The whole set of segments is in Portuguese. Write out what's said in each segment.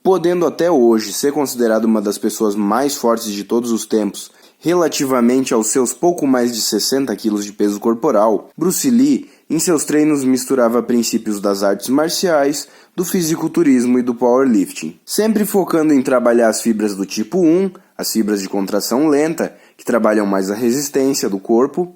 Podendo até hoje ser considerado uma das pessoas mais fortes de todos os tempos, relativamente aos seus pouco mais de 60 quilos de peso corporal, Bruce Lee, em seus treinos, misturava princípios das artes marciais, do fisiculturismo e do powerlifting, sempre focando em trabalhar as fibras do tipo 1, as fibras de contração lenta, que trabalham mais a resistência do corpo,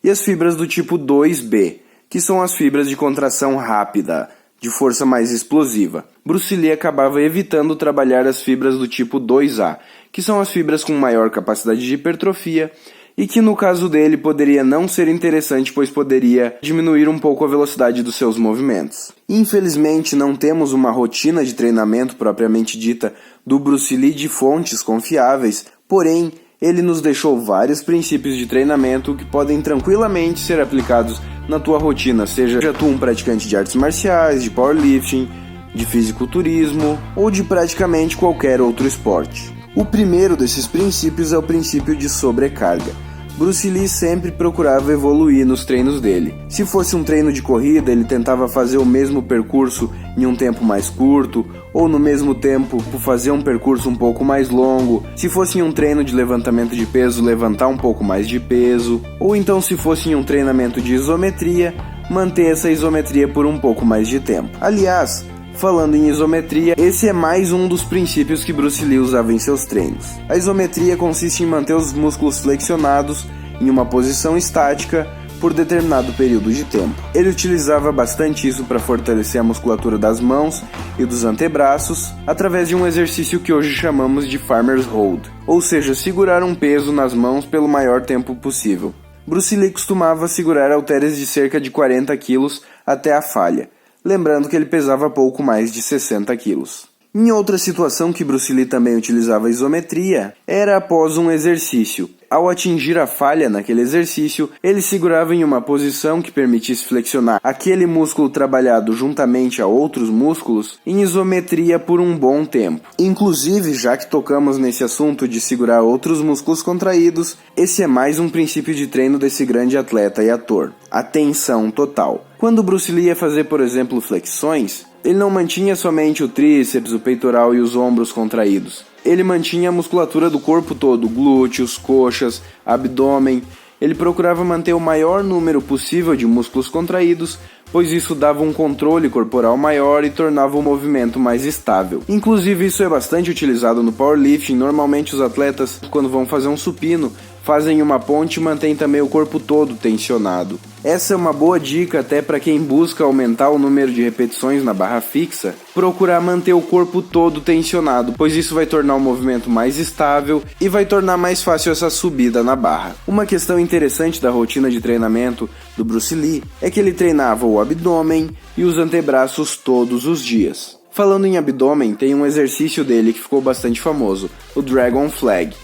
e as fibras do tipo 2B, que são as fibras de contração rápida, de força mais explosiva. Bruce Lee acabava evitando trabalhar as fibras do tipo 2A, que são as fibras com maior capacidade de hipertrofia, e que no caso dele poderia não ser interessante, pois poderia diminuir um pouco a velocidade dos seus movimentos. Infelizmente não temos uma rotina de treinamento propriamente dita do Bruce Lee de fontes confiáveis, porém ele nos deixou vários princípios de treinamento que podem tranquilamente ser aplicados na tua rotina, seja tu um praticante de artes marciais, de powerlifting, de fisiculturismo ou de praticamente qualquer outro esporte. O primeiro desses princípios é o princípio de sobrecarga. Bruce Lee sempre procurava evoluir nos treinos dele. Se fosse um treino de corrida, ele tentava fazer o mesmo percurso em um tempo mais curto, ou no mesmo tempo fazer um percurso um pouco mais longo. Se fosse em um treino de levantamento de peso, levantar um pouco mais de peso. Ou então, se fosse em um treinamento de isometria, manter essa isometria por um pouco mais de tempo. Aliás, falando em isometria, esse é mais um dos princípios que Bruce Lee usava em seus treinos. A isometria consiste em manter os músculos flexionados em uma posição estática por determinado período de tempo. Ele utilizava bastante isso para fortalecer a musculatura das mãos e dos antebraços através de um exercício que hoje chamamos de Farmer's Hold, ou seja, segurar um peso nas mãos pelo maior tempo possível. Bruce Lee costumava segurar halteres de cerca de 40 kg até a falha, lembrando que ele pesava pouco mais de 60 quilos. Em outra situação que Bruce Lee também utilizava a isometria, era após um exercício. Ao atingir a falha naquele exercício, ele segurava em uma posição que permitisse flexionar aquele músculo trabalhado juntamente a outros músculos em isometria por um bom tempo. Inclusive, já que tocamos nesse assunto de segurar outros músculos contraídos, esse é mais um princípio de treino desse grande atleta e ator: a tensão total. Quando Bruce Lee ia fazer, por exemplo, flexões, ele não mantinha somente o tríceps, o peitoral e os ombros contraídos. Ele mantinha a musculatura do corpo todo, glúteos, coxas, abdômen. Ele procurava manter o maior número possível de músculos contraídos, pois isso dava um controle corporal maior e tornava o movimento mais estável. Inclusive, isso é bastante utilizado no powerlifting. Normalmente os atletas, quando vão fazer um supino, fazem uma ponte e mantêm também o corpo todo tensionado. Essa é uma boa dica até para quem busca aumentar o número de repetições na barra fixa, procurar manter o corpo todo tensionado, pois isso vai tornar o movimento mais estável e vai tornar mais fácil essa subida na barra. Uma questão interessante da rotina de treinamento do Bruce Lee é que ele treinava o abdômen e os antebraços todos os dias. Falando em abdômen, tem um exercício dele que ficou bastante famoso, o Dragon Flag.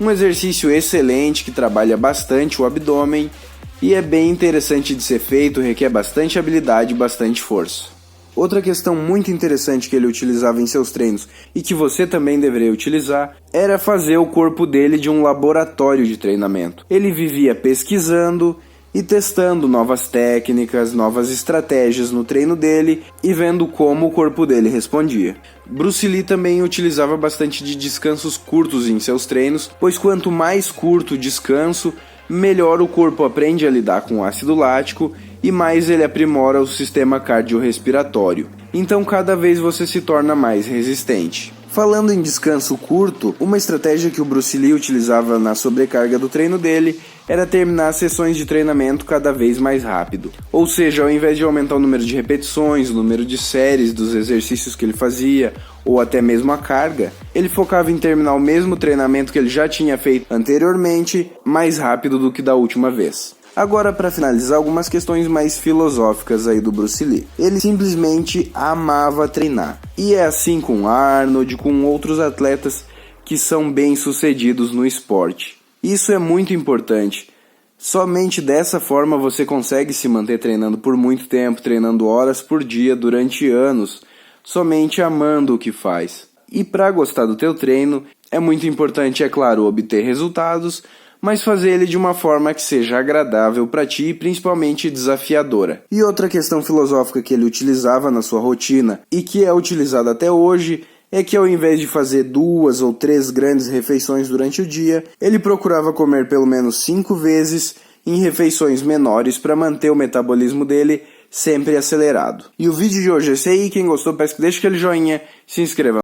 Um exercício excelente que trabalha bastante o abdômen e é bem interessante de ser feito, requer bastante habilidade e bastante força. Outra questão muito interessante que ele utilizava em seus treinos e que você também deveria utilizar era fazer o corpo dele de um laboratório de treinamento. Ele vivia pesquisando e testando novas técnicas, novas estratégias no treino dele e vendo como o corpo dele respondia. Bruce Lee também utilizava bastante de descansos curtos em seus treinos, pois quanto mais curto o descanso, melhor o corpo aprende a lidar com o ácido lático e mais ele aprimora o sistema cardiorrespiratório. Então cada vez você se torna mais resistente. Falando em descanso curto, uma estratégia que o Bruce Lee utilizava na sobrecarga do treino dele era terminar as sessões de treinamento cada vez mais rápido. Ou seja, ao invés de aumentar o número de repetições, o número de séries dos exercícios que ele fazia, ou até mesmo a carga, ele focava em terminar o mesmo treinamento que ele já tinha feito anteriormente, mais rápido do que da última vez. Agora, para finalizar, algumas questões mais filosóficas aí do Bruce Lee. Ele simplesmente amava treinar. E é assim com Arnold, com outros atletas que são bem-sucedidos no esporte. Isso é muito importante. Somente dessa forma você consegue se manter treinando por muito tempo, treinando horas por dia durante anos, somente amando o que faz. E para gostar do teu treino, é muito importante, é claro, obter resultados, mas fazer ele de uma forma que seja agradável para ti e principalmente desafiadora. E outra questão filosófica que ele utilizava na sua rotina e que é utilizada até hoje é que ao invés de fazer 2 ou 3 grandes refeições durante o dia, ele procurava comer pelo menos 5 vezes em refeições menores para manter o metabolismo dele sempre acelerado. E o vídeo de hoje é esse aí. Quem gostou, peço que deixe aquele joinha, se inscreva.